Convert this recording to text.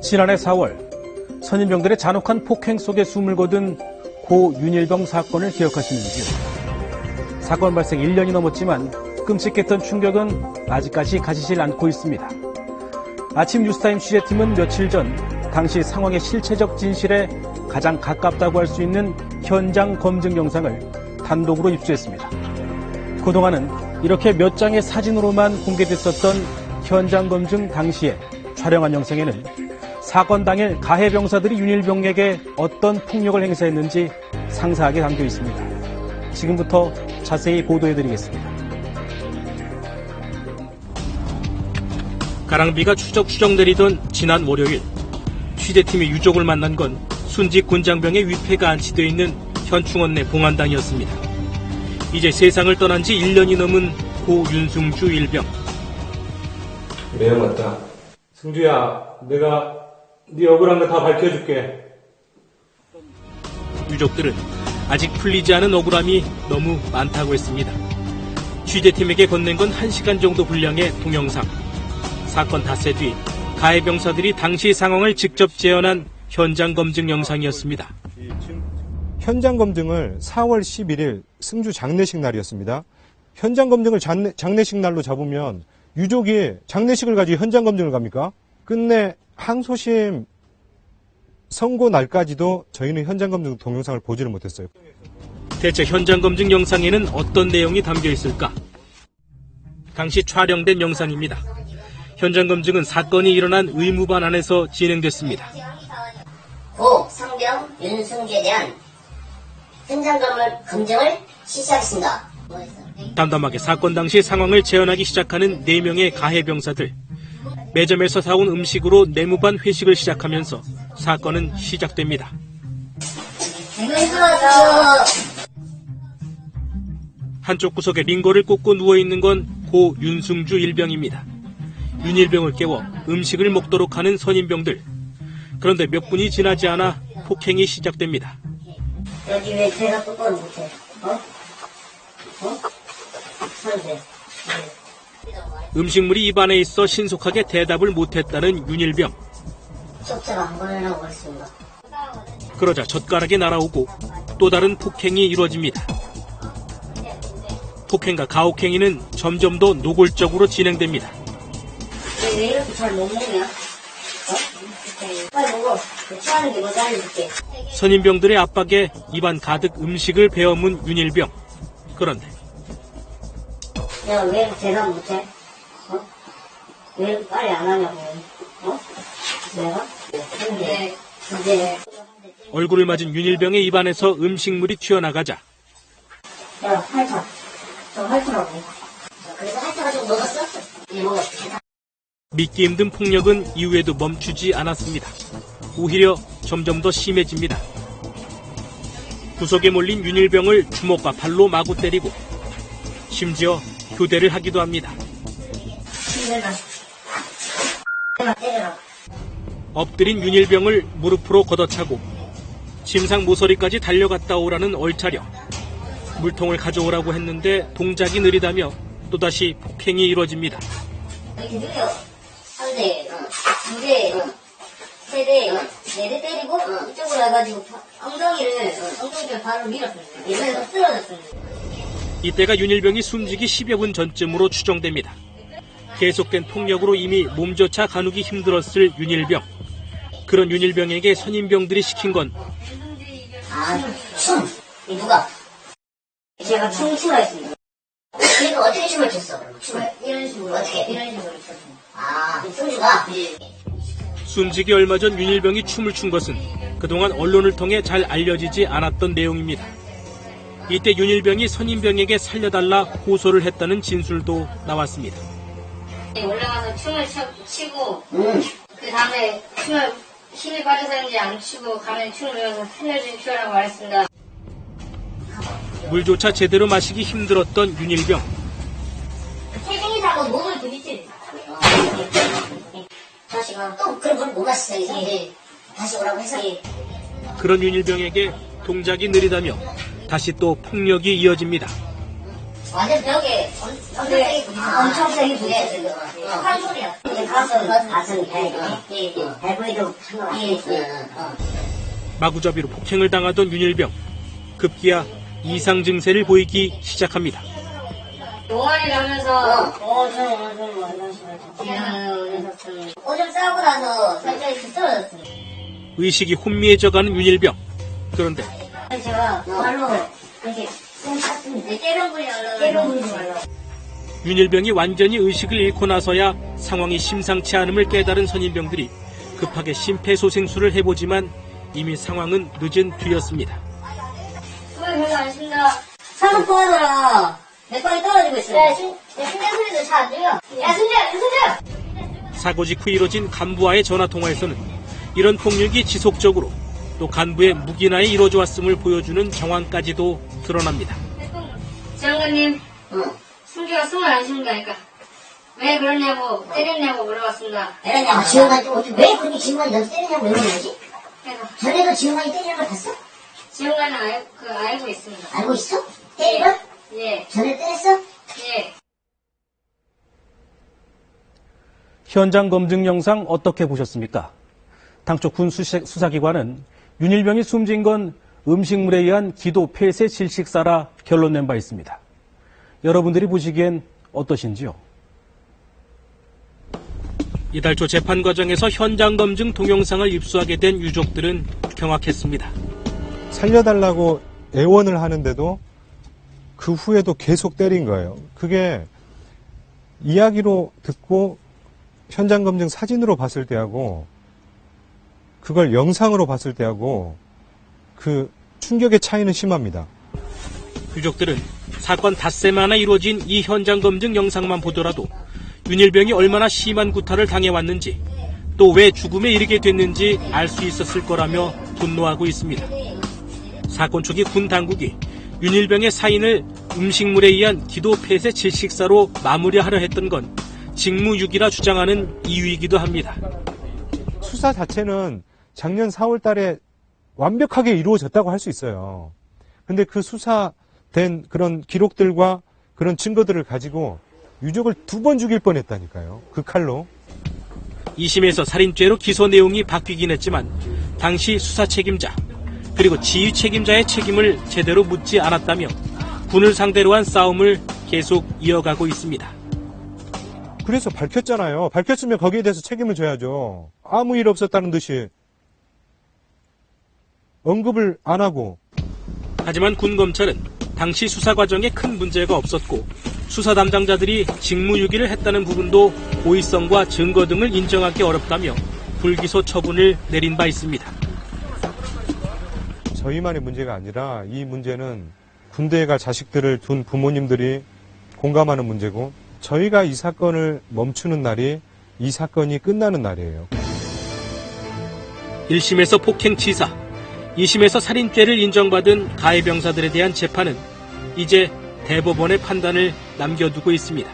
지난해 4월 선임병들의 잔혹한 폭행 속에 숨을 거둔 고 윤일병 사건을 기억하시는지요? 사건 발생 1년이 넘었지만 끔찍했던 충격은 아직까지 가시질 않고 있습니다. 아침 뉴스타임 취재팀은 며칠 전 당시 상황의 실체적 진실에 가장 가깝다고 할 수 있는 현장 검증 영상을 단독으로 입수했습니다. 그동안은 이렇게 몇 장의 사진으로만 공개됐었던 현장 검증 당시에 촬영한 영상에는 사건 당일 가해 병사들이 윤일병에게 어떤 폭력을 행사했는지 상세하게 담겨 있습니다. 지금부터 자세히 보도해드리겠습니다. 가랑비가 추적추적 내리던 지난 월요일, 취재팀이 유족을 만난 건 순직 군장병의 위패가 안치되어 있는 현충원 내 봉안당이었습니다. 이제 세상을 떠난 지 1년이 넘은 고 윤승주 일병. 그래요, 맞다. 승주야, 내가 네 억울한 거 다 밝혀줄게. 유족들은 아직 풀리지 않은 억울함이 너무 많다고 했습니다. 취재팀에게 건넨 건 1시간 정도 분량의 동영상. 사건 닷새 뒤 가해 병사들이 당시 상황을 직접 재현한 현장 검증 영상이었습니다. 현장 검증을 4월 11일 승주 장례식 날이었습니다. 현장 검증을 장례식 날로 잡으면 유족이 장례식을 가지고 현장 검증을 갑니까? 끝내 항소심 선고 날까지도 저희는 현장 검증 동영상을 보지를 못했어요. 대체 현장 검증 영상에는 어떤 내용이 담겨 있을까? 당시 촬영된 영상입니다. 현장 검증은 사건이 일어난 의무반 안에서 진행됐습니다. 고 상병 윤승주에 대한 현장 검증을 실시하겠습니다. 담담하게 사건 당시 상황을 재현하기 시작하는 4명의 가해 병사들. 매점에서 사온 음식으로 내무반 회식을 시작하면서 사건은 시작됩니다. 한쪽 구석에 링거를 꽂고 누워있는 건 고 윤승주 일병입니다. 윤일병을 깨워 음식을 먹도록 하는 선임병들. 그런데 몇 분이 지나지 않아 폭행이 시작됩니다. 여기 왜 제가 똑바로 못해? 선생. 음식물이 입안에 있어 신속하게 대답을 못했다는 윤일병. 쪽지가 안 보내라고 했습니다. 그러자 젓가락이 날아오고 또 다른 폭행이 이루어집니다. 폭행과 가혹행위는 점점 더 노골적으로 진행됩니다. 왜 이렇게 잘 못 먹냐? 빨리 먹어. 취하는 게 먼저 알려줄게. 선임병들의 압박에 입안 가득 음식을 베어문 윤일병. 그런데 내가 왜 이렇게 대답 못해? 왜 이렇게 빨리 안 하냐고. 내가? 근데 얼굴을 맞은 윤일병의 입안에서 음식물이 튀어나가자 내가 핥아. 저 핥으라고. 그래서 핥아가지고 먹었어? 네, 먹었어. 믿기 힘든 폭력은 이후에도 멈추지 않았습니다. 오히려 점점 더 심해집니다. 구석에 몰린 윤일병을 주먹과 발로 마구 때리고 심지어 교대를 하기도 합니다. 때려라. 엎드린 윤일병을 무릎으로 걷어차고 침상 모서리까지 달려갔다 오라는 얼차려. 물통을 가져오라고 했는데 동작이 느리다며 또다시 폭행이 이루어집니다. 이렇게 느려. 한 대, 두 대, 세 대, 네 대 때리고 이쪽으로 해가지고 엉덩이를 바로 밀었어요. 이러면서 쓰러졌어요. 이때가 윤일병이 숨지기 10여 분 전쯤으로 추정됩니다. 계속된 폭력으로 이미 몸조차 가누기 힘들었을 윤일병. 그런 윤일병에게 선임병들이 시킨 건 춤! 누가? 제가 춤을 추라했습니다. 그러니까 어떻게 춤을 췄어? 춤을? 이런 식으로. 어떻게? 이런 식으로 췄어. 승주가? 숨지기 얼마 전 윤일병이 춤을 춘 것은 그동안 언론을 통해 잘 알려지지 않았던 내용입니다. 이때 윤일병이 선임병에게 살려달라 호소를 했다는 진술도 나왔습니다. 올라가서 춤을 추고 그 다음에 춤을 힘이 빠져서인지 안 추고 가면 춤을 배워서 살려주십시오라고 말했습니다. 물조차 제대로 마시기 힘들었던 윤일병. 태생이사고 몸을 부딪히는 다시가 또 그런 걸 못 마시죠. 다시 오라고 해서. 그런 윤일병에게 동작이 느리다며 다시 또 폭력이 이어집니다. 완전 벽에 엄청 세게 부딪혔어요. 한 소리야. 가슴, 발부에도 상관없어요. 마구잡이로 폭행을 당하던 윤일병. 급기야 이상 증세를 보이기 시작합니다. 동아리를 하면서 오줌 싸고 나서 살짝 쓰러졌어요. 의식이 혼미해져가는 윤일병. 그런데 제가 발로 이렇게 좀 찼습니다. 때려 부리지 말라고. 윤일병이 완전히 의식을 잃고 나서야 상황이 심상치 않음을 깨달은 선임병들이 급하게 심폐소생술을 해보지만 이미 상황은 늦은 뒤였습니다. 수고를 별로 안 했습니다. 산업 도와줘라. 내 빨리 떨어지고 있어. 야, 심장소리도 잘 안 들려. 야, 승재야! 사고 직후 이뤄진 간부와의 전화통화에서는 이런 폭력이 지속적으로 또 간부의 무기나에 이루어져 왔음을 보여주는 정황까지도 드러납니다. 지장관님, 승규가 숨을 안 쉬는다니까. 왜 그러냐고, 때렸냐고 물어봤습니다. 때렸냐고, 지원관이 왜 그렇게 지원관이 너를 때리냐고 왜 그러는 거지? 그래서 전에도 지원관이 때리는 걸 봤어? 지원관은 알고 있습니다. 알고 있어? 때리면? 예, 전에 때렸어? 예. 현장 검증 영상 어떻게 보셨습니까? 당초 군 수사기관은 윤일병이 숨진 건 음식물에 의한 기도 폐쇄 질식사라 결론 낸 바 있습니다. 여러분들이 보시기엔 어떠신지요? 이달 초 재판 과정에서 현장 검증 동영상을 입수하게 된 유족들은 경악했습니다. 살려달라고 애원을 하는데도 그 후에도 계속 때린 거예요. 그게 이야기로 듣고 현장 검증 사진으로 봤을 때하고 그걸 영상으로 봤을 때하고 그 충격의 차이는 심합니다. 유족들은 사건 닷새 만에 이루어진 이 현장 검증 영상만 보더라도 윤일병이 얼마나 심한 구타를 당해왔는지 또 왜 죽음에 이르게 됐는지 알 수 있었을 거라며 분노하고 있습니다. 사건 초기 군 당국이 윤일병의 사인을 음식물에 의한 기도 폐쇄 질식사로 마무리하려 했던 건 직무유기라 주장하는 이유이기도 합니다. 수사 자체는 작년 4월 달에 완벽하게 이루어졌다고 할 수 있어요. 근데 그 수사된 그런 기록들과 그런 증거들을 가지고 유족을 2번 죽일 뻔했다니까요. 그 칼로. 2심에서 살인죄로 기소 내용이 바뀌긴 했지만 당시 수사 책임자 그리고 지휘 책임자의 책임을 제대로 묻지 않았다며 군을 상대로 한 싸움을 계속 이어가고 있습니다. 그래서 밝혔잖아요. 밝혔으면 거기에 대해서 책임을 져야죠. 아무 일 없었다는 듯이 언급을 안 하고. 하지만 군 검찰은 당시 수사 과정에 큰 문제가 없었고 수사 담당자들이 직무유기를 했다는 부분도 고의성과 증거 등을 인정하기 어렵다며 불기소 처분을 내린 바 있습니다. 저희만의 문제가 아니라 이 문제는 군대에 갈 자식들을 둔 부모님들이 공감하는 문제고 저희가 이 사건을 멈추는 날이 이 사건이 끝나는 날이에요. 1심에서 폭행치사, 2심에서 살인죄를 인정받은 가해병사들에 대한 재판은 이제 대법원의 판단을 남겨두고 있습니다.